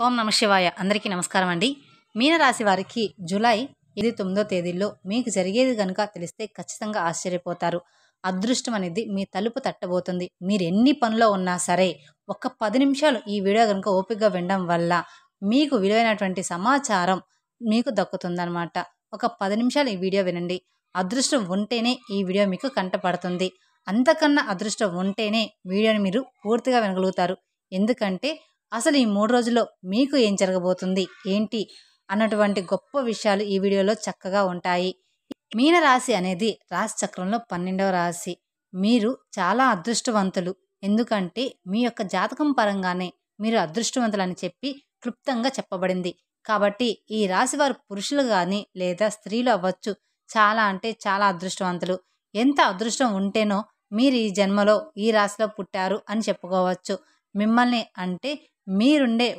ఓం నమ శివాయ. అందరికీ నమస్కారం అండి. మీనరాశి వారికి జూలై 9వ తేదీల్లో మీకు జరిగేది కనుక తెలిస్తే ఖచ్చితంగా ఆశ్చర్యపోతారు. అదృష్టం అనేది మీ తలుపు తట్టబోతుంది. మీరు ఎన్ని పనిలో ఉన్నా సరే ఒక్క 10 నిమిషాలు ఈ వీడియో కనుక ఓపికగా వినడం వల్ల మీకు విలువైనటువంటి సమాచారం మీకు దక్కుతుందనమాట. ఒక 10 నిమిషాలు ఈ వీడియో వినండి. అదృష్టం ఉంటేనే ఈ వీడియో మీకు కంటపడుతుంది. అంతకన్నా అదృష్టం ఉంటేనే వీడియోని మీరు పూర్తిగా వినగలుగుతారు. ఎందుకంటే అసలు ఈ 3 రోజుల్లో మీకు ఏం జరగబోతుంది ఏంటి అన్నటువంటి గొప్ప విషయాలు ఈ వీడియోలో చక్కగా ఉంటాయి. మీనరాశి అనేది రాశి చక్రంలో 12వ రాశి. మీరు చాలా అదృష్టవంతులు. ఎందుకంటే మీ యొక్క జాతకం పరంగానే మీరు అదృష్టవంతులని చెప్పి క్లుప్తంగా చెప్పబడింది. కాబట్టి ఈ రాశి వారు పురుషులు కానీ లేదా స్త్రీలు అవ్వచ్చు, చాలా అంటే చాలా అదృష్టవంతులు. ఎంత అదృష్టం ఉంటేనో మీరు ఈ జన్మలో ఈ రాశిలో పుట్టారు అని చెప్పుకోవచ్చు. మిమ్మల్ని అంటే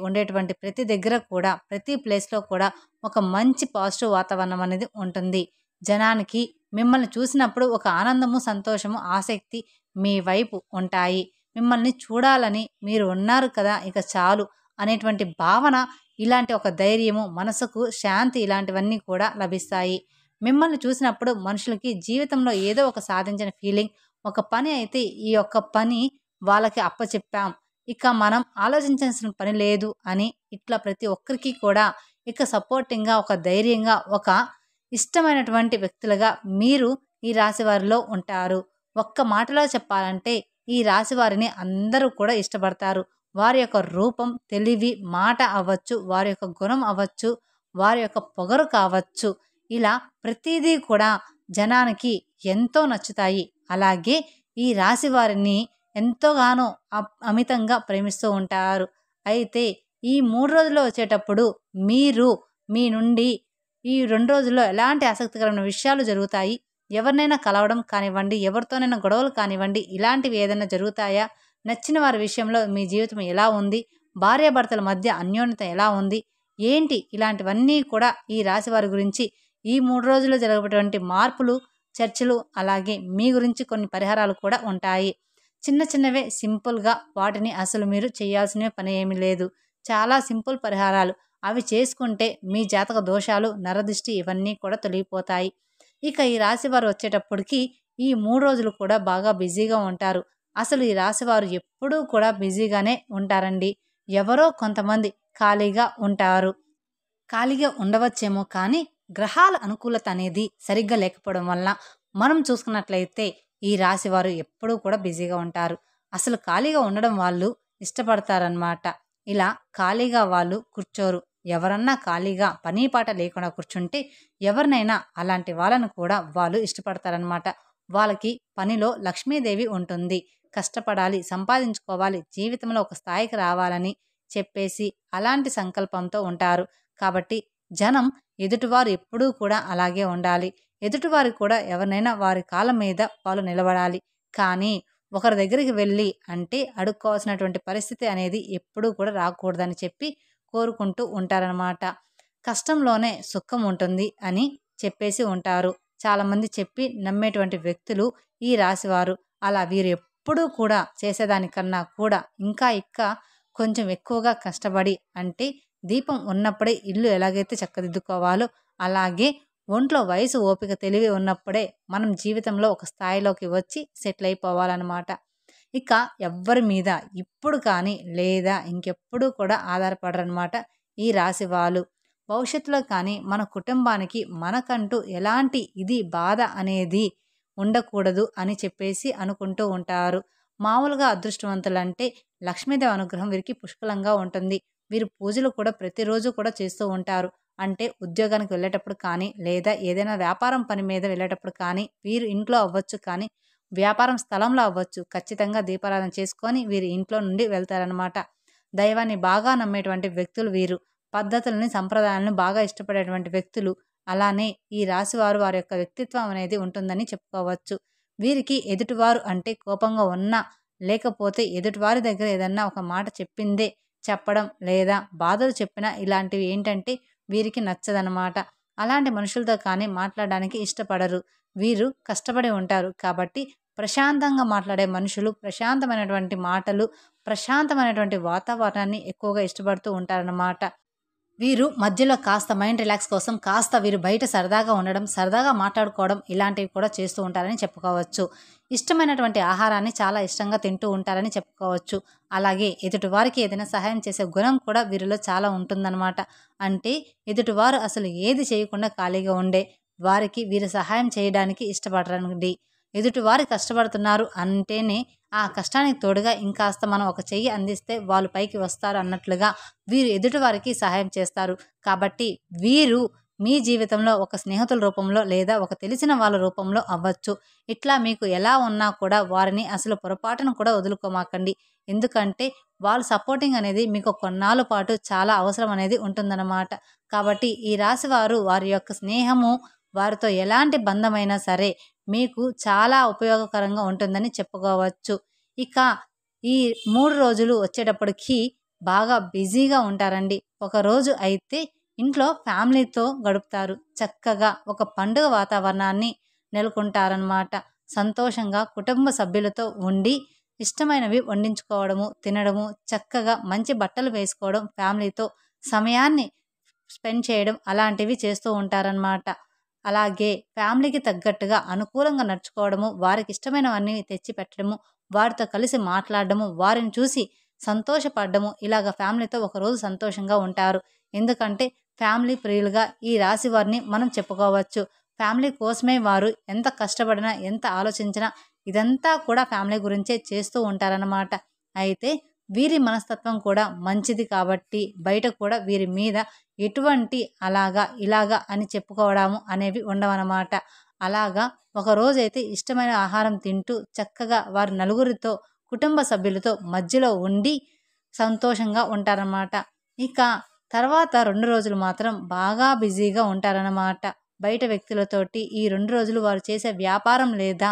ఉండేటువంటి ప్రతి దగ్గర కూడా, ప్రతి ప్లేస్లో కూడా ఒక మంచి పాజిటివ్ వాతావరణం అనేది ఉంటుంది. జనానికి మిమ్మల్ని చూసినప్పుడు ఒక ఆనందము, సంతోషము, ఆసక్తి మీ వైపు ఉంటాయి. మిమ్మల్ని చూడాలని, మీరు ఉన్నారు కదా ఇక చాలు అనేటువంటి భావన, ఇలాంటి ఒక ధైర్యము, మనసుకు శాంతి, ఇలాంటివన్నీ కూడా లభిస్తాయి. మిమ్మల్ని చూసినప్పుడు మనుషులకి జీవితంలో ఏదో ఒక సాధించిన ఫీలింగ్, ఒక పని అయితే ఈ యొక్క పని వాళ్ళకి అప్పచెప్పాం, ఇక మనం ఆలోచించాల్సిన పని లేదు అని ఇట్లా ప్రతి ఒక్కరికి కూడా ఇక సపోర్టింగ్గా, ఒక ధైర్యంగా, ఒక ఇష్టమైనటువంటి వ్యక్తులుగా మీరు ఈ రాశి వారిలో ఉంటారు. ఒక్క మాటలో చెప్పాలంటే ఈ రాశి వారిని అందరూ కూడా ఇష్టపడతారు. వారి యొక్క రూపం, తెలివి, మాట అవ్వచ్చు, వారి యొక్క గుణం అవ్వచ్చు, వారి యొక్క పొగరు కావచ్చు, ఇలా ప్రతిదీ కూడా జనానికి ఎంతో నచ్చుతాయి. అలాగే ఈ రాశి వారిని ఎంతోగానో అమితంగా ప్రేమిస్తూ ఉంటారు. అయితే ఈ 3 రోజుల్లో వచ్చేటప్పుడు మీరు మీ నుండి ఈ 2 రోజుల్లో ఎలాంటి ఆసక్తికరమైన విషయాలు జరుగుతాయి, ఎవరినైనా కలవడం కానివ్వండి, ఎవరితోనైనా గొడవలు కానివ్వండి, ఇలాంటివి ఏదైనా జరుగుతాయా, నచ్చిన వారి విషయంలో మీ జీవితం ఎలా ఉంది, భార్యాభర్తల మధ్య అన్యోన్యత ఎలా ఉంది, ఏంటి ఇలాంటివన్నీ కూడా ఈ రాశి వారి గురించి ఈ 3 రోజుల్లో జరగబోయేటువంటి మార్పులు, చర్చలు, అలాగే మీ గురించి కొన్ని పరిహారాలు కూడా ఉంటాయి. చిన్న చిన్నవే, సింపుల్గా, వాటిని అసలు మీరు చేయాల్సిన పని ఏమీ లేదు. చాలా సింపుల్ పరిహారాలు. అవి చేసుకుంటే మీ జాతక దోషాలు, నరదిష్టి ఇవన్నీ కూడా తొలగిపోతాయి. ఇక ఈ రాశి వారు వచ్చేటప్పటికి ఈ 3 రోజులు కూడా బాగా బిజీగా ఉంటారు. అసలు ఈ రాశి వారు ఎప్పుడూ కూడా బిజీగానే ఉంటారండి. ఎవరో కొంతమంది ఖాళీగా ఉంటారు. ఖాళీగా ఉండవచ్చేమో కానీ గ్రహాల అనుకూలత అనేది సరిగ్గా లేకపోవడం వల్ల మనం చూసుకున్నట్లయితే ఈ రాశి వారు ఎప్పుడూ కూడా బిజీగా ఉంటారు. అసలు ఖాళీగా ఉండడం వాళ్ళు ఇష్టపడతారనమాట. ఇలా ఖాళీగా వాళ్ళు కూర్చోరు. ఎవరన్నా ఖాళీగా పని పాట లేకుండా కూర్చుంటే ఎవరినైనా అలాంటి వాళ్ళను కూడా వాళ్ళు ఇష్టపడతారనమాట. వాళ్ళకి పనిలో లక్ష్మీదేవి ఉంటుంది. కష్టపడాలి, సంపాదించుకోవాలి, జీవితంలో ఒక స్థాయికి రావాలని చెప్పేసి అలాంటి సంకల్పంతో ఉంటారు. కాబట్టి జనం, ఎదుటివారు ఎప్పుడూ కూడా అలాగే ఉండాలి. ఎదుటివారు కూడా ఎవరినైనా వారి కాళ్ళ మీద వాళ్ళు నిలబడాలి. కానీ ఒకరి దగ్గరికి వెళ్ళి అంటే అడుక్కోవాల్సినటువంటి పరిస్థితి అనేది ఎప్పుడూ కూడా రాకూడదని చెప్పి కోరుకుంటూ ఉంటారనమాట. కష్టంలోనే సుఖం ఉంటుంది అని చెప్పేసి ఉంటారు. చాలామంది చెప్పి నమ్మేటువంటి వ్యక్తులు ఈ రాశివారు. అలా వీరు ఎప్పుడూ కూడా చేసేదానికన్నా కూడా ఇంకా కొంచెం ఎక్కువగా కష్టపడి, అంటే దీపం ఉన్నప్పుడే ఇల్లు ఎలాగైతే చక్కదిద్దుకోవాలో అలాగే ఒంట్లో వయసు, ఓపిక, తెలివి ఉన్నప్పుడే మనం జీవితంలో ఒక స్థాయిలోకి వచ్చి సెటిల్ అయిపోవాలన్నమాట. ఇక ఎవ్వరి మీద ఇప్పుడు కానీ లేదా ఇంకెప్పుడు కూడా ఆధారపడరనమాట ఈ రాశి వాళ్ళు. భవిష్యత్తులో కానీ మన కుటుంబానికి మనకంటూ ఎలాంటి బాధ అనేది ఉండకూడదు అని చెప్పేసి అనుకుంటూ ఉంటారు. మామూలుగా అదృష్టవంతులంటే లక్ష్మీదేవి అనుగ్రహం వీరికి పుష్కలంగా ఉంటుంది. వీరు పూజలు కూడా ప్రతిరోజు కూడా చేస్తూ ఉంటారు. అంటే ఉద్యోగానికి వెళ్ళేటప్పుడు కానీ లేదా ఏదైనా వ్యాపారం పని మీద వెళ్ళేటప్పుడు కానీ, వీరు ఇంట్లో అవ్వచ్చు కానీ వ్యాపారం స్థలంలో అవ్వచ్చు, ఖచ్చితంగా దీపారాధన చేసుకొని వీరు ఇంట్లో నుండి వెళ్తారనమాట. దైవాన్ని బాగా నమ్మేటువంటి వ్యక్తులు వీరు. పద్ధతులని, సంప్రదాయాలను బాగా ఇష్టపడేటువంటి వ్యక్తులు. అలానే ఈ రాశివారు వారి యొక్క వ్యక్తిత్వం అనేది ఉంటుందని చెప్పుకోవచ్చు. వీరికి ఎదుటివారు అంటే కోపంగా ఉన్నా, లేకపోతే ఎదుటివారి దగ్గర ఏదన్నా ఒక మాట చెప్పిందే చెప్పడం లేదా బాధలు చెప్పినా ఇలాంటివి ఏంటంటే వీరికి నచ్చదనమాట. అలాంటి మనుషులతో కానీ మాట్లాడడానికి ఇష్టపడరు. వీరు కష్టపడి ఉంటారు కాబట్టి ప్రశాంతంగా మాట్లాడే మనుషులు, ప్రశాంతమైనటువంటి మాటలు ప్రశాంతమైనటువంటి వాతావరణాన్ని ఎక్కువగా ఇష్టపడుతూ ఉంటారన్నమాట. వీరు మధ్యలో కాస్త మైండ్ రిలాక్స్ కోసం కాస్త వీరు బయట సరదాగా ఉండడం, సరదాగా మాట్లాడుకోవడం ఇలాంటివి కూడా చేస్తూ ఉంటారని చెప్పుకోవచ్చు. ఇష్టమైనటువంటి ఆహారాన్ని చాలా ఇష్టంగా తింటూ ఉంటారని చెప్పుకోవచ్చు. అలాగే ఎదుటివారికి ఏదైనా సహాయం చేసే గుణం కూడా వీరిలో చాలా ఉంటుందన్నమాట. అంటే ఎదుటివారు అసలు ఏది చేయకుండా ఖాళీగా ఉండే వారికి వీరు సహాయం చేయడానికి ఇష్టపడరండి. ఎదుటివారు కష్టపడుతున్నారు అంటేనే ఆ కష్టానికి తోడుగా ఇంకాస్త మనం ఒక చెయ్యి అందిస్తే వాళ్ళు పైకి వస్తారు అన్నట్లుగా వీరు ఎదుటివారికి సహాయం చేస్తారు. కాబట్టి వీరు మీ జీవితంలో ఒక స్నేహితుల రూపంలో లేదా ఒక తెలిసిన వాళ్ళ రూపంలో అవ్వచ్చు. ఇట్లా మీకు ఎలా ఉన్నా కూడా వారిని అసలు పొరపాటున కూడా వదులుకోమాకండి. ఎందుకంటే వాళ్ళు సపోర్టింగ్ అనేది మీకు కొన్నాళ్ళ పాటు చాలా అవసరం అనేది ఉంటుందన్నమాట. కాబట్టి ఈ రాశి వారు వారి యొక్క స్నేహము వారితో ఎలాంటి బంధమైనా సరే మీకు చాలా ఉపయోగకరంగా ఉంటుందని చెప్పుకోవచ్చు. ఇక ఈ 3 రోజులు వచ్చేటప్పటికి బాగా బిజీగా ఉంటారండి. ఒకరోజు అయితే ఇంట్లో ఫ్యామిలీతో గడుపుతారు. చక్కగా ఒక పండుగ వాతావరణాన్ని నెలకొంటారనమాట. సంతోషంగా కుటుంబ సభ్యులతో ఉండి ఇష్టమైనవి వండించుకోవడము, తినడము, చక్కగా మంచి బట్టలు వేసుకోవడం, ఫ్యామిలీతో సమయాన్ని స్పెండ్ చేయడం అలాంటివి చేస్తూ ఉంటారనమాట. అలాగే ఫ్యామిలీకి తగ్గట్టుగా అనుకూలంగా నడుచుకోవడము, వారికి ఇష్టమైనవన్నీ తెచ్చిపెట్టడము, వారితో కలిసి మాట్లాడడము, వారిని చూసి సంతోషపడ్డము, ఇలాగ ఫ్యామిలీతో ఒకరోజు సంతోషంగా ఉంటారు. ఎందుకంటే ఫ్యామిలీ ప్రియులుగా ఈ రాశి వారిని మనం చెప్పుకోవచ్చు. ఫ్యామిలీ కోసమే వారు ఎంత కష్టపడినా, ఎంత ఆలోచించినా ఇదంతా కూడా ఫ్యామిలీ గురించే చేస్తూ ఉంటారన్నమాట. అయితే వీరి మనస్తత్వం కూడా మంచిది కాబట్టి బయట కూడా వీరి మీద ఎటువంటి అలాగా ఇలాగా అని చెప్పుకోవడము అనేవి ఉండవన్నమాట. అలాగా ఒకరోజైతే ఇష్టమైన ఆహారం తింటూ చక్కగా వారి నలుగురితో కుటుంబ సభ్యులతో మధ్యలో ఉండి సంతోషంగా ఉంటారన్నమాట. ఇక తర్వాత 2 రోజులు మాత్రం బాగా బిజీగా ఉంటారన్నమాట. బయట వ్యక్తులతోటి ఈ 2 రోజులు వారు చేసే వ్యాపారం లేదా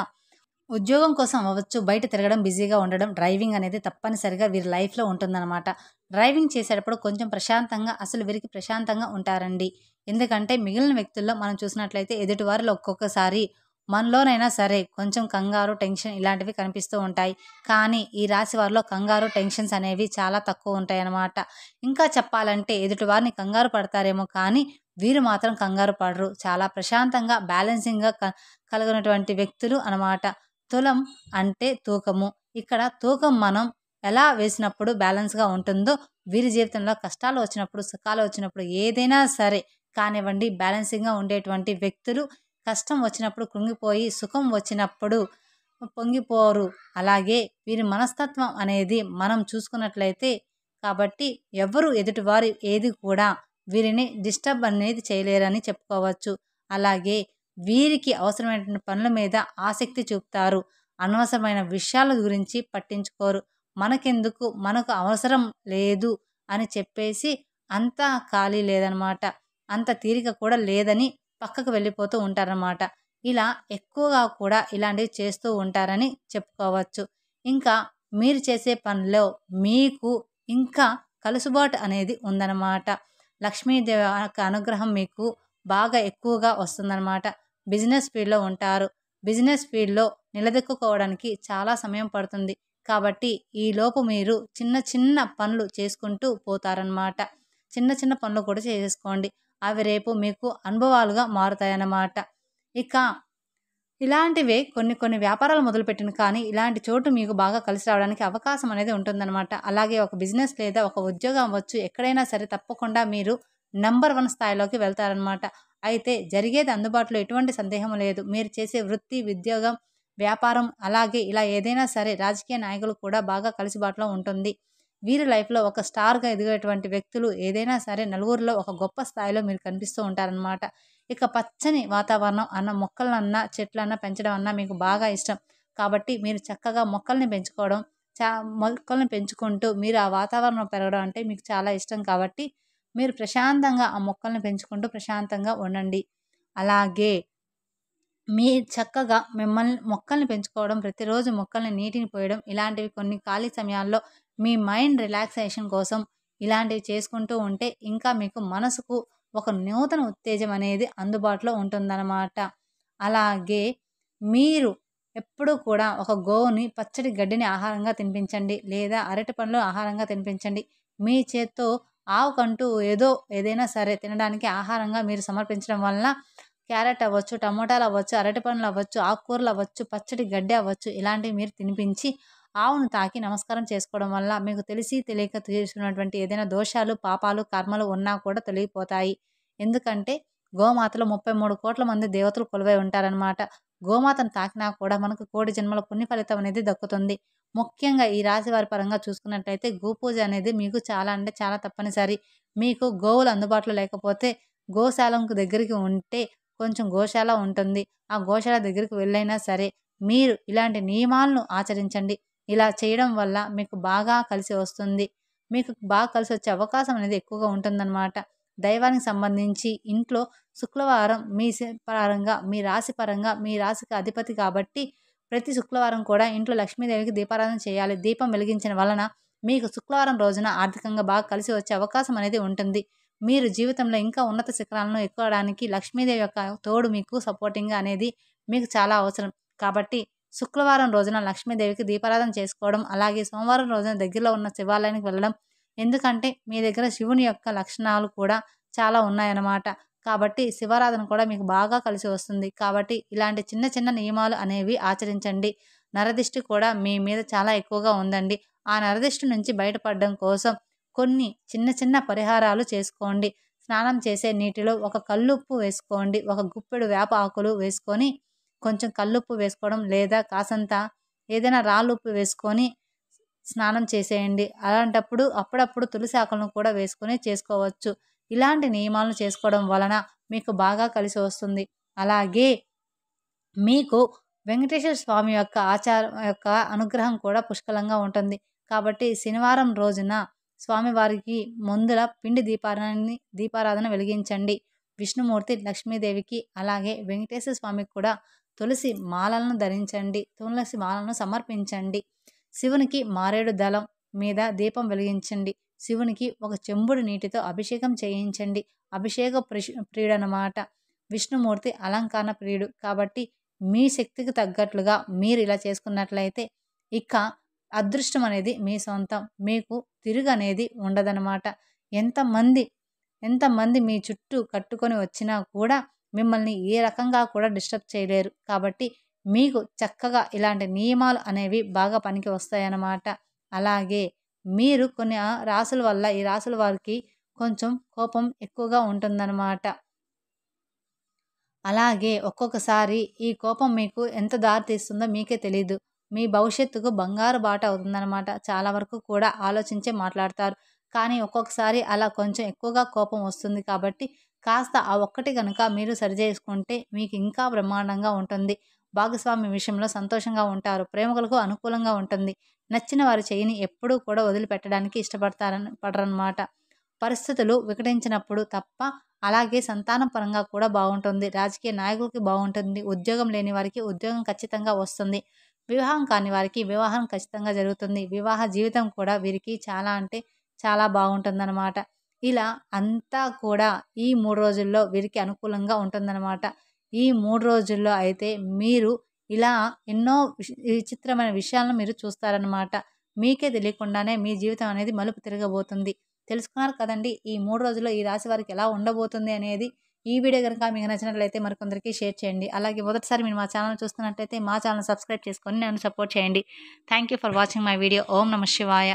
ఉద్యోగం కోసం అవ్వచ్చు, బయట తిరగడం, బిజీగా ఉండడం, డ్రైవింగ్ అనేది తప్పనిసరిగా వీరి లైఫ్‌లో ఉంటుందన్నమాట. డ్రైవింగ్ చేసేటప్పుడు కొంచెం ప్రశాంతంగా అసలు వీరికి ప్రశాంతంగా ఉంటారండి. ఎందుకంటే మిగిలిన వ్యక్తుల్లో మనం చూసినట్లయితే ఎదుటివారిలో ఒక్కొక్కసారి మనలోనైనా సరే కొంచెం కంగారు, టెన్షన్ ఇలాంటివి కనిపిస్తూ ఉంటాయి. కానీ ఈ రాశి వారిలో కంగారు, టెన్షన్స్ అనేవి చాలా తక్కువ ఉంటాయన్నమాట. ఇంకా చెప్పాలంటే ఎదుటివారిని కంగారు పడతారేమో కానీ వీరు మాత్రం కంగారు పడరు. చాలా ప్రశాంతంగా, బ్యాలెన్సింగ్‌గా కలిగినటువంటి వ్యక్తులు అన్నమాట. తులం అంటే తూకము. ఇక్కడ తూకం మనం ఎలా వేసినప్పుడు బ్యాలెన్స్‌గా ఉంటుందో, వీరి జీవితంలో కష్టాలు వచ్చినప్పుడు, సుఖాలు వచ్చినప్పుడు ఏదైనా సరే కానివ్వండి బ్యాలెన్సింగ్‌గా ఉండేటువంటి వ్యక్తులు. కష్టం వచ్చినప్పుడు కృంగిపోయి, సుఖం వచ్చినప్పుడు పొంగిపోరు. అలాగే వీరి మనస్తత్వం అనేది మనం చూసుకున్నట్లయితే కాబట్టి ఎవ్వరు ఎదుటివారి ఏది కూడా వీరిని డిస్టర్బ్ అనేది చేయలేరని చెప్పుకోవచ్చు. అలాగే వీరికి అవసరమైనటువంటి పనుల మీద ఆసక్తి చూపుతారు. అనవసరమైన విషయాల గురించి పట్టించుకోరు. మనకెందుకు, మనకు అవసరం లేదు అని చెప్పేసి అంత ఖాళీ లేదనమాట. అంత తీరిక కూడా లేదని పక్కకు వెళ్ళిపోతూ ఉంటారనమాట. ఇలా ఎక్కువగా కూడా ఇలాంటివి చేస్తూ ఉంటారని చెప్పుకోవచ్చు. ఇంకా మీరు చేసే పనిలో మీకు ఇంకా కలుసుబాటు అనేది ఉందన్నమాట. లక్ష్మీదేవి యొక్క అనుగ్రహం మీకు బాగా ఎక్కువగా వస్తుందన్నమాట. బిజినెస్ ఫీల్డ్‌లో ఉంటారు. బిజినెస్ ఫీల్డ్‌లో నిలదొక్కుకోవడానికి చాలా సమయం పడుతుంది. కాబట్టి ఈలోపు మీరు చిన్న చిన్న పనులు చేసుకుంటూ పోతారనమాట. చిన్న చిన్న పనులు కూడా చేసేసుకోండి. అవి రేపు మీకు అనుభవాలుగా మారుతాయన్నమాట. ఇక ఇలాంటివే కొన్ని కొన్ని వ్యాపారాలు మొదలుపెట్టిన కానీ ఇలాంటి చోటు మీకు బాగా కలిసి రావడానికి అవకాశం అనేది ఉంటుందన్నమాట. అలాగే ఒక బిజినెస్ లేదా ఒక ఉద్యోగం అవ్వచ్చు, ఎక్కడైనా సరే తప్పకుండా మీరు నంబర్ 1 స్థాయిలోకి వెళ్తారనమాట. అయితే జరిగేది అందుబాటులో ఎటువంటి సందేహం లేదు. మీరు చేసే వృత్తి, ఉద్యోగం, వ్యాపారం అలాగే ఇలా ఏదైనా సరే రాజకీయ నాయకులు కూడా బాగా కలిసిబాటులో ఉంటుంది. వీరి లైఫ్‌లో ఒక స్టార్‌గా ఎదిగేటువంటి వ్యక్తులు ఏదైనా సరే నలుగురిలో ఒక గొప్ప స్థాయిలో మీరు కనిపిస్తూ ఉంటారనమాట. ఇక పచ్చని వాతావరణం అన్న మొక్కలనన్నా, చెట్లన్నా పెంచడం అన్నా మీకు బాగా ఇష్టం. కాబట్టి మీరు చక్కగా మొక్కల్ని పెంచుకోవడం, చా మొక్కల్ని పెంచుకుంటూ మీరు ఆ వాతావరణం పెరగడం అంటే మీకు చాలా ఇష్టం కాబట్టి మీరు ప్రశాంతంగా ఆ మొక్కల్ని పెంచుకుంటూ ప్రశాంతంగా ఉండండి. అలాగే మీ చక్కగా మిమ్మల్ని మొక్కల్ని పెంచుకోవడం, ప్రతిరోజు మొక్కల్ని నీటిని పోయడం ఇలాంటివి కొన్ని ఖాళీ సమయాల్లో మీ మైండ్ రిలాక్సేషన్ కోసం ఇలాంటివి చేసుకుంటూ ఉంటే ఇంకా మీకు మనసుకు ఒక నూతన ఉత్తేజం అనేది అందుబాటులో ఉంటుందన్నమాట. అలాగే మీరు ఎప్పుడూ కూడా ఒక గోవుని పచ్చడి గడ్డిని ఆహారంగా తినిపించండి, లేదా అరటి పండ్లు ఆహారంగా తినిపించండి. మీ చేత్తో ఆవుకంటూ ఏదైనా సరే తినడానికి ఆహారంగా మీరు సమర్పించడం వలన క్యారెట్ అవ్వచ్చు, టమోటాలు అవ్వచ్చు, అరటి పండ్లు అవ్వచ్చు, ఆకుకూరలు అవ్వచ్చు, పచ్చడి గడ్డి అవ్వచ్చు, ఇలాంటివి మీరు తినిపించి ఆవును తాకి నమస్కారం చేసుకోవడం వల్ల మీకు తెలిసి తెలియక చేసినటువంటి ఏదైనా దోషాలు, పాపాలు, కర్మలు ఉన్నా కూడా తొలగిపోతాయి. ఎందుకంటే గోమాతలో 33 కోట్ల మంది దేవతలు కొలువై ఉంటారనమాట. గోమాతను తాకినా కూడా మనకు కోటి జన్మల పుణ్య ఫలితం అనేది దక్కుతుంది. ముఖ్యంగా ఈ రాశి వారి పరంగా చూసుకున్నట్లయితే గోపూజ అనేది మీకు చాలా అంటే చాలా తప్పనిసరి. మీకు గోవులు అందుబాటులో లేకపోతే గోశాలకు దగ్గరికి ఉంటే కొంచెం గోశాల ఉంటుంది. ఆ గోశాల దగ్గరికి వెళ్ళైనా సరే మీరు ఇలాంటి నియమాలను ఆచరించండి. ఇలా చేయడం వల్ల మీకు బాగా కలిసి వస్తుంది. మీకు బాగా కలిసి వచ్చే అవకాశం అనేది ఎక్కువగా ఉంటుందన్నమాట. దైవానికి సంబంధించి ఇంట్లో శుక్రవారం పరంగా మీ రాశి పరంగా మీ రాశికి అధిపతి కాబట్టి ప్రతి శుక్రవారం కూడా ఇంట్లో లక్ష్మీదేవికి దీపారాధన చేయాలి. దీపం వెలిగించిన వలన మీకు శుక్రవారం రోజున ఆర్థికంగా బాగా కలిసి వచ్చే అవకాశం అనేది ఉంటుంది. మీరు జీవితంలో ఇంకా ఉన్నత శిఖరాలను ఎక్కడానికి లక్ష్మీదేవి యొక్క తోడు మీకు సపోర్టింగ్గా అనేది మీకు చాలా అవసరం. కాబట్టి శుక్రవారం రోజున లక్ష్మీదేవికి దీపారాధన చేసుకోవడం, అలాగే సోమవారం రోజున దగ్గరలో ఉన్న శివాలయానికి వెళ్ళడం. ఎందుకంటే మీ దగ్గర శివుని యొక్క లక్షణాలు కూడా చాలా ఉన్నాయన్నమాట. కాబట్టి శివారాధన కూడా మీకు బాగా కలిసి వస్తుంది. కాబట్టి ఇలాంటి చిన్న చిన్న నియమాలు అనేవి ఆచరించండి. నరదిష్టి కూడా మీ మీద చాలా ఎక్కువగా ఉందండి. ఆ నరదిష్టి నుంచి బయటపడడం కోసం కొన్ని చిన్న చిన్న పరిహారాలు చేసుకోండి. స్నానం చేసే నీటిలో ఒక కల్లుప్పు వేసుకోండి. ఒక గుప్పెడు వేప ఆకులు వేసుకొని కొంచెం కల్లుప్పు వేసుకోవడం, లేదా కాసంత ఏదైనా రాళ్ళుప్పు వేసుకొని స్నానం చేసేయండి. అలాంటప్పుడు అప్పుడప్పుడు తులసి ఆకులను కూడా వేసుకొని చేసుకోవచ్చు. ఇలాంటి నియమాలను చేసుకోవడం వలన మీకు బాగా కలిసి వస్తుంది. అలాగే మీకు వెంకటేశ్వర స్వామి యొక్క అనుగ్రహం కూడా పుష్కలంగా ఉంటుంది. కాబట్టి శనివారం రోజున స్వామివారికి ముందుల పిండి దీపారాధన వెలిగించండి. విష్ణుమూర్తి, లక్ష్మీదేవికి అలాగే వెంకటేశ్వర స్వామికి కూడా తులసి మాలలను ధరించండి. తులసి మాలను సమర్పించండి. శివునికి మారేడు దళం మీద దీపం వెలిగించండి. శివునికి ఒక చెంబుడు నీటితో అభిషేకం చేయించండి. అభిషేక ప్రియుడనమాట. విష్ణుమూర్తి అలంకరణ ప్రియుడు. కాబట్టి మీ శక్తికి తగ్గట్లుగా మీరు ఇలా చేసుకున్నట్లయితే ఇక అదృష్టం అనేది మీ సొంతం. మీకు తిరుగు అనేది ఉండదనమాట. ఎంతమంది మీ చుట్టూ కట్టుకొని వచ్చినా కూడా మిమ్మల్ని ఏ రకంగా కూడా డిస్టర్బ్ చేయలేరు. కాబట్టి మీకు చక్కగా ఇలాంటి నియమాలు అనేవి బాగా పనికి వస్తాయన్నమాట. అలాగే మీరు కొన్ని రాసుల వల్ల ఈ రాసుల వారికి కొంచెం కోపం ఎక్కువగా ఉంటుందన్నమాట. అలాగే ఒక్కొక్కసారి ఈ కోపం మీకు ఎంత దారి తీస్తుందో మీకే తెలీదు. మీ భవిష్యత్తుకు బంగారు బాట అవుతుందన్నమాట. చాలా వరకు కూడా ఆలోచించే మాట్లాడతారు. కానీ ఒక్కొక్కసారి అలా కొంచెం ఎక్కువగా కోపం వస్తుంది. కాబట్టి కాస్త ఆ ఒక్కటి కనుక మీరు సరిచేసుకుంటే మీకు ఇంకా బ్రహ్మాండంగా ఉంటుంది. భాగస్వామి విషయంలో సంతోషంగా ఉంటారు. ప్రేమికులకు అనుకూలంగా ఉంటుంది. నచ్చిన వారి చేయిని ఎప్పుడూ కూడా వదిలిపెట్టడానికి పడరన్నమాట. పరిస్థితులు వికటించినప్పుడు తప్ప. అలాగే సంతానం పరంగా కూడా బాగుంటుంది. రాజకీయ నాయకులకి బాగుంటుంది. ఉద్యోగం లేని వారికి ఉద్యోగం ఖచ్చితంగా వస్తుంది. వివాహం కాని వారికి వివాహం ఖచ్చితంగా జరుగుతుంది. వివాహ జీవితం కూడా వీరికి చాలా అంటే చాలా బాగుంటుందన్నమాట. ఇలా అంతా కూడా ఈ 3 రోజుల్లో వీరికి అనుకూలంగా ఉంటుందన్నమాట. ఈ 3 రోజుల్లో అయితే మీరు ఇలా ఎన్నో విచిత్రమైన విషయాలను మీరు చూస్తారన్నమాట. మీకే తెలియకుండానే మీ జీవితం అనేది మలుపు తిరగబోతుంది. తెలుసుకున్నారు కదండి ఈ 3 రోజుల్లో ఈ రాశి వారికి ఎలా ఉండబోతుంది అనేది. ఈ వీడియో కనుక మీకు నచ్చినట్లయితే మరికొందరికి షేర్ చేయండి. అలాగే మొదటిసారి మీరు మా ఛానల్ చూస్తున్నట్లయితే మా ఛానల్ సబ్స్క్రైబ్ చేసుకొని నన్ను సపోర్ట్ చేయండి. Thank you for watching my video. ఓం నమః శివాయ.